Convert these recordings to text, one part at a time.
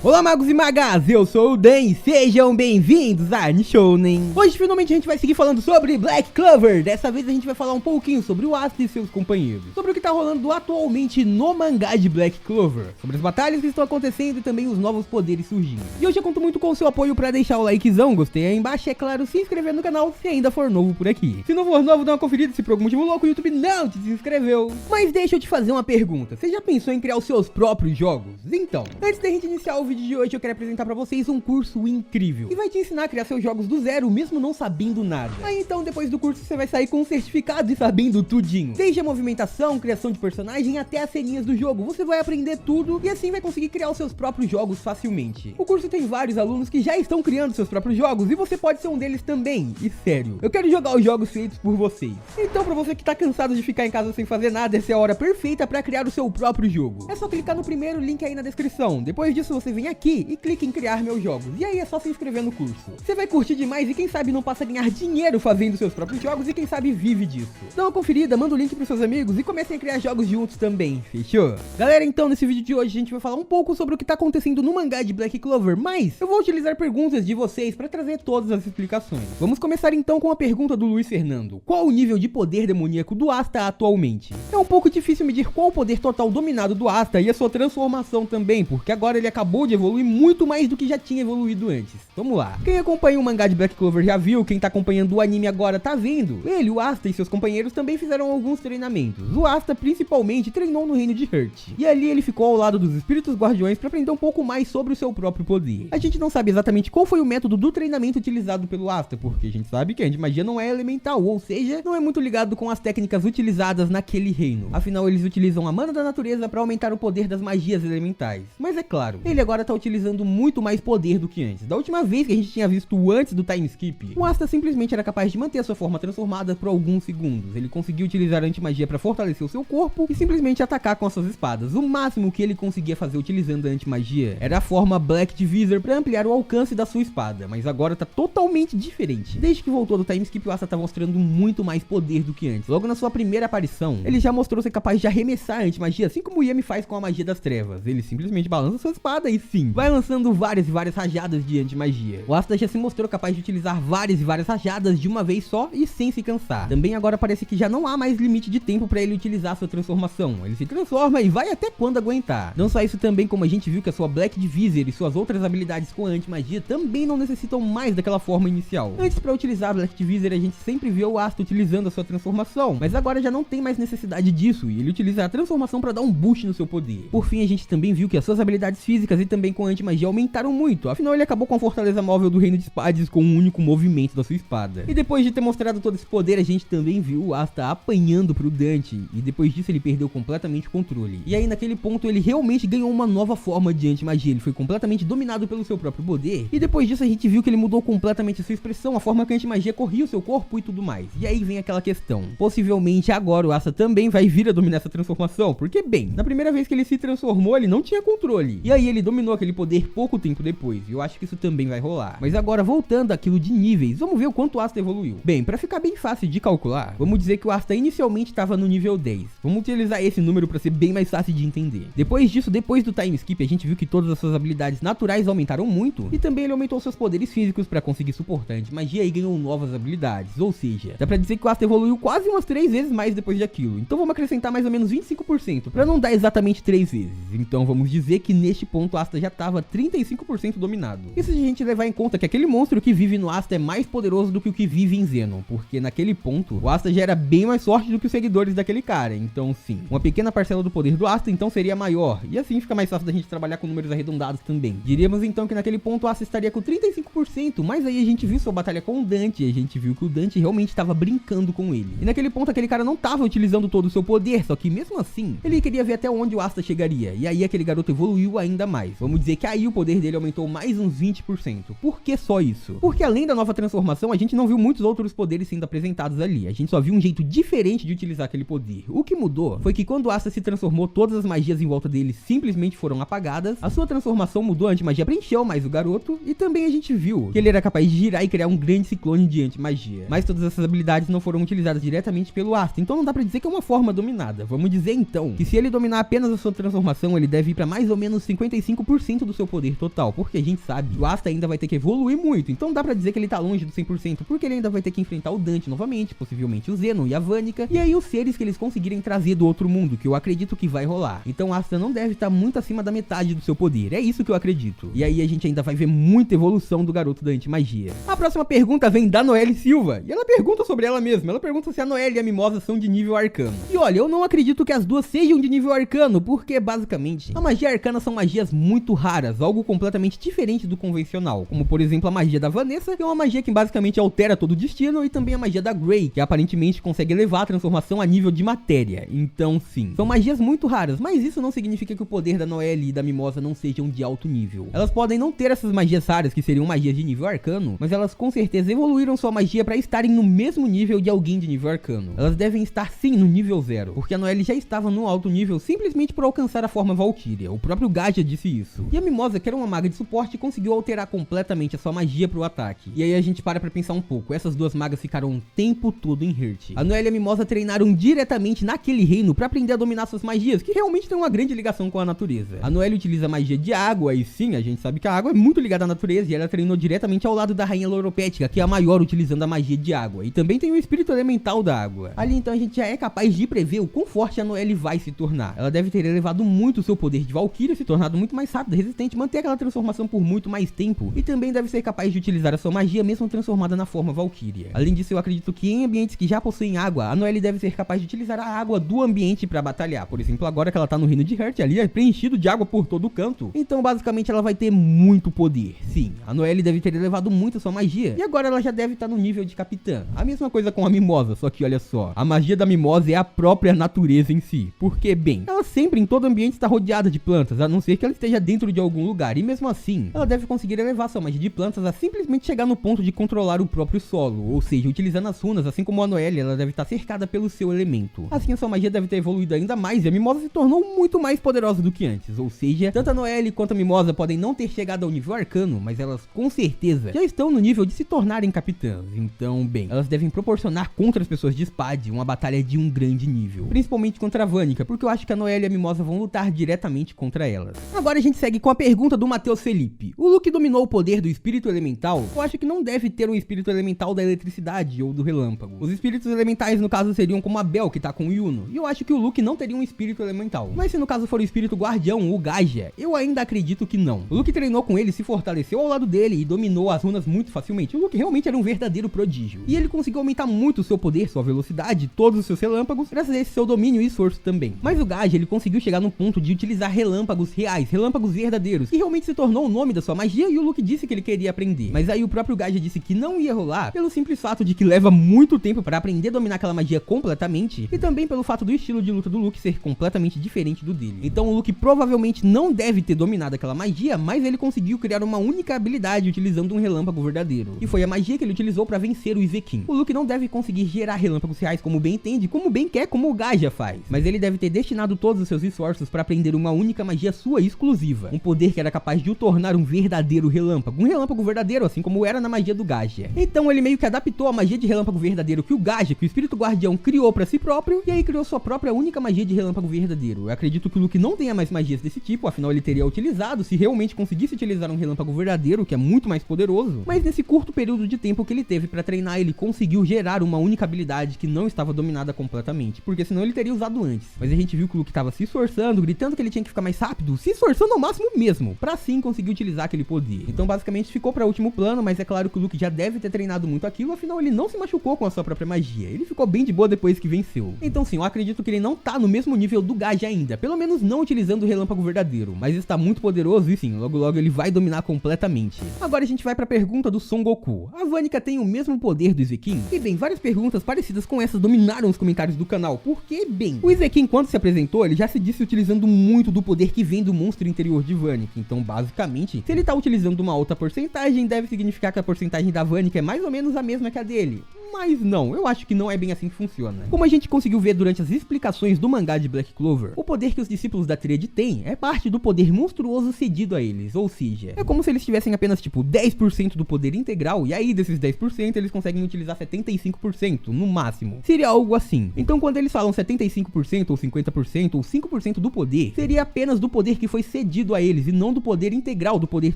Olá magos e magas, eu sou o Dan e sejam bem-vindos a Nishounen. Hoje finalmente a gente vai seguir falando sobre Black Clover. Dessa vez a gente vai falar um pouquinho sobre o Asta e seus companheiros, sobre o que tá rolando atualmente no mangá de Black Clover, sobre as batalhas que estão acontecendo e também os novos poderes surgindo. E hoje eu conto muito com o seu apoio pra deixar o likezão, gostei aí embaixo e é claro, se inscrever no canal se ainda for novo por aqui. Se não for novo, dá uma conferida se por algum motivo louco o YouTube não te inscreveu. Mas deixa eu te fazer uma pergunta, você já pensou em criar os seus próprios jogos? Então, antes da gente iniciar o vídeo de hoje, eu quero apresentar pra vocês um curso incrível que vai te ensinar a criar seus jogos do zero, mesmo não sabendo nada. Aí então, depois do curso, você vai sair com um certificado e sabendo tudinho. Desde a movimentação, criação de personagem, até as ceninhas do jogo. Você vai aprender tudo e assim vai conseguir criar os seus próprios jogos facilmente. O curso tem vários alunos que já estão criando seus próprios jogos e você pode ser um deles também. E sério, eu quero jogar os jogos feitos por vocês. Então, pra você que tá cansado de ficar em casa sem fazer nada, essa é a hora perfeita pra criar o seu próprio jogo. É só clicar no primeiro link aí na descrição. Depois disso, você vem aqui e clica em criar meus jogos. E aí é só se inscrever no curso. Você vai curtir demais e quem sabe não passa a ganhar dinheiro fazendo seus próprios jogos e quem sabe vive disso. Dá uma conferida, manda o link pros seus amigos e comecem a criar jogos juntos também, fechou? Galera, então nesse vídeo de hoje a gente vai falar um pouco sobre o que tá acontecendo no mangá de Black Clover, mas eu vou utilizar perguntas de vocês pra trazer todas as explicações. Vamos começar então com a pergunta do Luiz Fernando. Qual o nível de poder demoníaco do Asta atualmente? É um pouco difícil medir qual o poder total dominado do Asta e a sua transformação também, porque agora ele acabou de evoluir muito mais do que já tinha evoluído antes. Vamos lá. Quem acompanha o mangá de Black Clover já viu, quem tá acompanhando o anime agora tá vendo. Ele, o Asta e seus companheiros também fizeram alguns treinamentos. O Asta principalmente treinou no reino de Hurt. E ali ele ficou ao lado dos espíritos guardiões pra aprender um pouco mais sobre o seu próprio poder. A gente não sabe exatamente qual foi o método do treinamento utilizado pelo Asta, porque a gente sabe que a antimagia não é elemental, ou seja, não é muito ligado com as técnicas utilizadas naquele reino. Afinal, eles utilizam a mana da natureza pra aumentar o poder das magias elementais. Mas é claro, ele agora tá utilizando muito mais poder do que antes. Da última vez que a gente tinha visto antes do time skip, o Asta simplesmente era capaz de manter a sua forma transformada por alguns segundos. Ele conseguiu utilizar a antimagia para fortalecer o seu corpo e simplesmente atacar com as suas espadas. O máximo que ele conseguia fazer utilizando a antimagia era a forma Black Divisor para ampliar o alcance da sua espada, mas agora tá totalmente diferente. Desde que voltou do time skip, o Asta tá mostrando muito mais poder do que antes. Logo na sua primeira aparição, ele já mostrou ser capaz de arremessar a antimagia, assim como o Yami faz com a magia das trevas. Ele simplesmente balança sua espada e sim, vai lançando várias e várias rajadas de antimagia. O Asta já se mostrou capaz de utilizar várias e várias rajadas de uma vez só e sem se cansar. Também agora parece que já não há mais limite de tempo para ele utilizar sua transformação. Ele se transforma e vai até quando aguentar. Não só isso, também como a gente viu que a sua Black Divisor e suas outras habilidades com a antimagia também não necessitam mais daquela forma inicial. Antes, para utilizar a Black Divisor, a gente sempre viu o Asta utilizando a sua transformação, mas agora já não tem mais necessidade disso e ele utiliza a transformação para dar um boost no seu poder. Por fim, a gente também viu que as suas habilidades físicas e também com a antimagia aumentaram muito. Afinal, ele acabou com a fortaleza móvel do reino de Spades com um único movimento da sua espada. E depois de ter mostrado todo esse poder, a gente também viu o Asta apanhando pro Dante, e depois disso ele perdeu completamente o controle. E aí naquele ponto ele realmente ganhou uma nova forma de antimagia, ele foi completamente dominado pelo seu próprio poder, e depois disso a gente viu que ele mudou completamente a sua expressão, a forma que a antimagia corria o seu corpo e tudo mais. E aí vem aquela questão, possivelmente agora o Asta também vai vir a dominar essa transformação, porque bem, na primeira vez que ele se transformou ele não tinha controle, e aí ele dominou aquele poder pouco tempo depois, e eu acho que isso também vai rolar. Mas agora voltando àquilo de níveis, vamos ver o quanto o Asta evoluiu. Bem, pra ficar bem fácil de calcular, vamos dizer que o Asta inicialmente estava no nível 10. Vamos utilizar esse número pra ser bem mais fácil de entender. Depois disso, depois do time skip, a gente viu que todas as suas habilidades naturais aumentaram muito, e também ele aumentou seus poderes físicos pra conseguir suportar a antimagia e ganhou novas habilidades. Ou seja, dá pra dizer que o Asta evoluiu quase umas 3 vezes mais depois daquilo. Então vamos acrescentar mais ou menos 25%, pra não dar exatamente 3 vezes. Então vamos dizer que neste ponto o Asta já tava 35% dominado. Isso se a gente levar em conta que aquele monstro que vive no Asta é mais poderoso do que o que vive em Zenon, porque naquele ponto o Asta já era bem mais forte do que os seguidores daquele cara. Então sim, uma pequena parcela do poder do Asta então seria maior, e assim fica mais fácil da gente trabalhar com números arredondados também. Diríamos então que naquele ponto o Asta estaria com 35%, mas aí a gente viu sua batalha com o Dante e a gente viu que o Dante realmente estava brincando com ele. E naquele ponto aquele cara não estava utilizando todo o seu poder, só que mesmo assim ele queria ver até onde o Asta chegaria, e aí aquele garoto evoluiu ainda mais. Vamos dizer que aí o poder dele aumentou mais uns 20%. Por que só isso? Porque além da nova transformação, a gente não viu muitos outros poderes sendo apresentados ali. A gente só viu um jeito diferente de utilizar aquele poder. O que mudou foi que quando o Asta se transformou, todas as magias em volta dele simplesmente foram apagadas. A sua transformação mudou, a antimagia preencheu mais o garoto. E também a gente viu que ele era capaz de girar e criar um grande ciclone de antimagia. Mas todas essas habilidades não foram utilizadas diretamente pelo Asta, então não dá pra dizer que é uma forma dominada. Vamos dizer então que se ele dominar apenas a sua transformação, ele deve ir pra mais ou menos 55%. 100% do seu poder total, porque a gente sabe que o Asta ainda vai ter que evoluir muito, então dá pra dizer que ele tá longe do 100%, porque ele ainda vai ter que enfrentar o Dante novamente, possivelmente o Zenon e a Vanica, e aí os seres que eles conseguirem trazer do outro mundo, que eu acredito que vai rolar. Então Asta não deve estar muito acima da metade do seu poder, é isso que eu acredito. E aí a gente ainda vai ver muita evolução do garoto da antimagia. A próxima pergunta vem da Noelle Silva, e ela pergunta sobre ela mesma, ela pergunta se a Noelle e a Mimosa são de nível arcano. E olha, eu não acredito que as duas sejam de nível arcano, porque basicamente a magia arcana são magias muito raras, algo completamente diferente do convencional, como por exemplo a magia da Vanessa, que é uma magia que basicamente altera todo o destino, e também a magia da Grey, que aparentemente consegue elevar a transformação a nível de matéria. Então sim, são magias muito raras, mas isso não significa que o poder da Noelle e da Mimosa não sejam de alto nível. Elas podem não ter essas magias raras, que seriam magias de nível arcano, mas elas com certeza evoluíram sua magia para estarem no mesmo nível de alguém de nível arcano. Elas devem estar sim no nível 0, porque a Noelle já estava no alto nível simplesmente por alcançar a forma Valkyria. O próprio Gaja disse isso. E a Mimosa, que era uma maga de suporte, conseguiu alterar completamente a sua magia pro ataque. E aí a gente para pra pensar um pouco, essas duas magas ficaram um tempo todo em Hurt. A Noelle e a Mimosa treinaram diretamente naquele reino pra aprender a dominar suas magias, que realmente tem uma grande ligação com a natureza. A Noelle utiliza magia de água, e sim, a gente sabe que a água é muito ligada à natureza, e ela treinou diretamente ao lado da rainha Loropética, que é a maior utilizando a magia de água, e também tem o espírito elemental da água. Ali então a gente já é capaz de prever o quão forte a Noelle vai se tornar. Ela deve ter elevado muito o seu poder de Valkyria, se tornado muito mais rápido, resistente, manter aquela transformação por muito mais tempo, e também deve ser capaz de utilizar a sua magia mesmo transformada na forma Valkyria. Além disso, eu acredito que em ambientes que já possuem água, a Noelle deve ser capaz de utilizar a água do ambiente para batalhar. Por exemplo, agora que ela tá no reino de Hurt, ali é preenchido de água por todo o canto. Então, basicamente, ela vai ter muito poder. Sim, a Noelle deve ter elevado muito a sua magia, e agora ela já deve estar no nível de capitã. A mesma coisa com a Mimosa, só que olha só, a magia da Mimosa é a própria natureza em si. Porque, bem, ela sempre em todo ambiente está rodeada de plantas, a não ser que ela esteja dentro de algum lugar, e mesmo assim, ela deve conseguir elevar sua magia de plantas a simplesmente chegar no ponto de controlar o próprio solo, ou seja, utilizando as runas, assim como a Noelle, ela deve estar cercada pelo seu elemento. Assim, a sua magia deve ter evoluído ainda mais, e a Mimosa se tornou muito mais poderosa do que antes, ou seja, tanto a Noelle quanto a Mimosa podem não ter chegado ao nível arcano, mas elas com certeza já estão no nível de se tornarem capitãs. Então, bem, elas devem proporcionar contra as pessoas de Spade uma batalha de um grande nível, principalmente contra a Vanica, porque eu acho que a Noelle e a Mimosa vão lutar diretamente contra elas. Agora a gente segue com a pergunta do Matheus Felipe. O Luke dominou o poder do espírito elemental? Eu acho que não deve ter um espírito elemental da eletricidade ou do relâmpago. Os espíritos elementais no caso seriam como a Bel, que tá com o Yuno, e eu acho que o Luke não teria um espírito elemental. Mas se no caso for o espírito guardião, o Gaja, eu ainda acredito que não. O Luke treinou com ele, se fortaleceu ao lado dele e dominou as runas muito facilmente. O Luke realmente era um verdadeiro prodígio. E ele conseguiu aumentar muito o seu poder, sua velocidade, todos os seus relâmpagos, graças a esse seu domínio e esforço também. Mas o Gaja, ele conseguiu chegar no ponto de utilizar relâmpagos reais, relâmpagos verdadeiros, que realmente se tornou o nome da sua magia, e o Luke disse que ele queria aprender. Mas aí o próprio Gaja disse que não ia rolar, pelo simples fato de que leva muito tempo para aprender a dominar aquela magia completamente, e também pelo fato do estilo de luta do Luke ser completamente diferente do dele. Então o Luke provavelmente não deve ter dominado aquela magia, mas ele conseguiu criar uma única habilidade utilizando um relâmpago verdadeiro, e foi a magia que ele utilizou para vencer o Izekin. O Luke não deve conseguir gerar relâmpagos reais como bem entende, como bem quer, como o Gaja faz, mas ele deve ter destinado todos os seus esforços para aprender uma única magia sua exclusiva, um poder que era capaz de o tornar um verdadeiro relâmpago, um relâmpago verdadeiro, assim como era na magia do Gaja. Então ele meio que adaptou a magia de relâmpago verdadeiro que o Gaja, que o espírito guardião criou para si próprio, e aí criou sua própria única magia de relâmpago verdadeiro. Eu acredito que o Luke não tenha mais magias desse tipo, afinal ele teria utilizado se realmente conseguisse utilizar um relâmpago verdadeiro, que é muito mais poderoso, mas nesse curto período de tempo que ele teve para treinar, ele conseguiu gerar uma única habilidade que não estava dominada completamente, porque senão ele teria usado antes. Mas a gente viu que o Luke estava se esforçando, gritando que ele tinha que ficar mais rápido, se esforçando ao máximo mesmo, pra sim conseguir utilizar aquele poder. Então basicamente ficou para último plano, mas é claro que o Luke já deve ter treinado muito aquilo, afinal ele não se machucou com a sua própria magia, ele ficou bem de boa depois que venceu. Então sim, eu acredito que ele não tá no mesmo nível do Gaja ainda, pelo menos não utilizando o relâmpago verdadeiro, mas está muito poderoso e sim, logo logo ele vai dominar completamente. Agora a gente vai pra pergunta do Son Goku. A Vanica tem o mesmo poder do Izekin? E bem, várias perguntas parecidas com essas dominaram os comentários do canal, porque bem, o Izekin quando se apresentou, ele já se disse utilizando muito do poder que vem do monstro interior de Vanica, então basicamente, se ele tá utilizando uma alta porcentagem, deve significar que a porcentagem da Vanica é mais ou menos a mesma que a dele. Mas não, eu acho que não é bem assim que funciona. Como a gente conseguiu ver durante as explicações do mangá de Black Clover, o poder que os discípulos da Tríade têm é parte do poder monstruoso cedido a eles, ou seja, é como se eles tivessem apenas tipo 10% do poder integral, e aí desses 10% eles conseguem utilizar 75% no máximo. Seria algo assim. Então quando eles falam 75% ou 50% ou 5% do poder, seria apenas do poder que foi cedido a eles e não do poder integral, do poder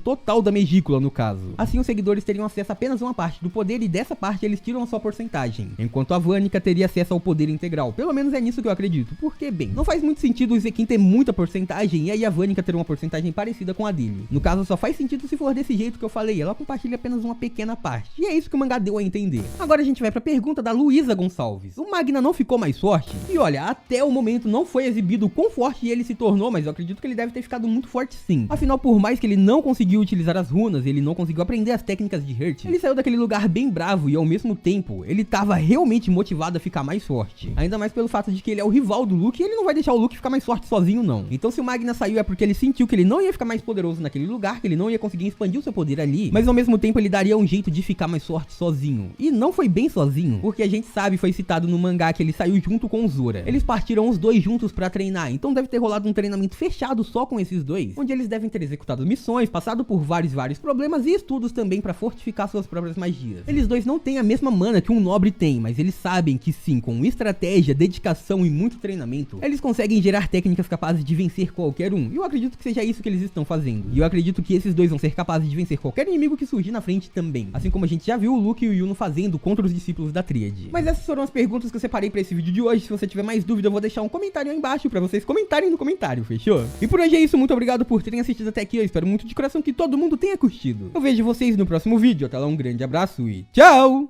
total da Megícula no caso. Assim os seguidores teriam acesso a apenas uma parte do poder e dessa parte eles tiram a sua porcentagem, enquanto a Vânica teria acesso ao poder integral. Pelo menos é nisso que eu acredito, porque bem, não faz muito sentido o Zequim ter muita porcentagem e aí a Vânica ter uma porcentagem parecida com a dele. No caso só faz sentido se for desse jeito que eu falei, ela compartilha apenas uma pequena parte. E é isso que o mangá deu a entender. Agora a gente vai pra pergunta da Luísa Gonçalves. O Magna não ficou mais forte? E olha, até o momento não foi exibido o quão forte ele se tornou, mas eu acredito que ele deve ter ficado muito forte sim. Afinal, por mais que ele não conseguiu utilizar as runas, ele não conseguiu aprender as técnicas de Hurt, ele saiu daquele lugar bem bravo e ao mesmo tempo, ele tava realmente motivado a ficar mais forte. Ainda mais pelo fato de que ele é o rival do Luke e ele não vai deixar o Luke ficar mais forte sozinho não. Então se o Magna saiu é porque ele sentiu que ele não ia ficar mais poderoso naquele lugar, que ele não ia conseguir expandir o seu poder ali, mas ao mesmo tempo ele daria um jeito de ficar mais forte sozinho. E não foi bem sozinho, porque a gente sabe, foi citado no mangá que ele saiu junto com o Zora. Eles partiram os dois juntos pra treinar, então deve ter rolado um treinamento fechado só com esses dois, onde eles devem ter executado missões, passado por vários problemas e estudos também pra fortificar suas próprias magias. Eles dois não têm a mesma mana que um nobre tem, mas eles sabem que sim, com estratégia, dedicação e muito treinamento, eles conseguem gerar técnicas capazes de vencer qualquer um. E eu acredito que seja isso que eles estão fazendo. E eu acredito que esses dois vão ser capazes de vencer qualquer inimigo que surgir na frente também. Assim como a gente já viu o Luke e o Yuno fazendo contra os discípulos da Tríade. Mas essas foram as perguntas que eu separei pra esse vídeo de hoje. Se você tiver mais dúvida, eu vou deixar um comentário aí embaixo pra vocês comentarem no comentário, fechou? E por hoje é isso, muito obrigado por terem assistido até aqui. Eu espero muito de coração que todo mundo tenha curtido. Eu vejo vocês no próximo vídeo. Até lá, um grande abraço e tchau!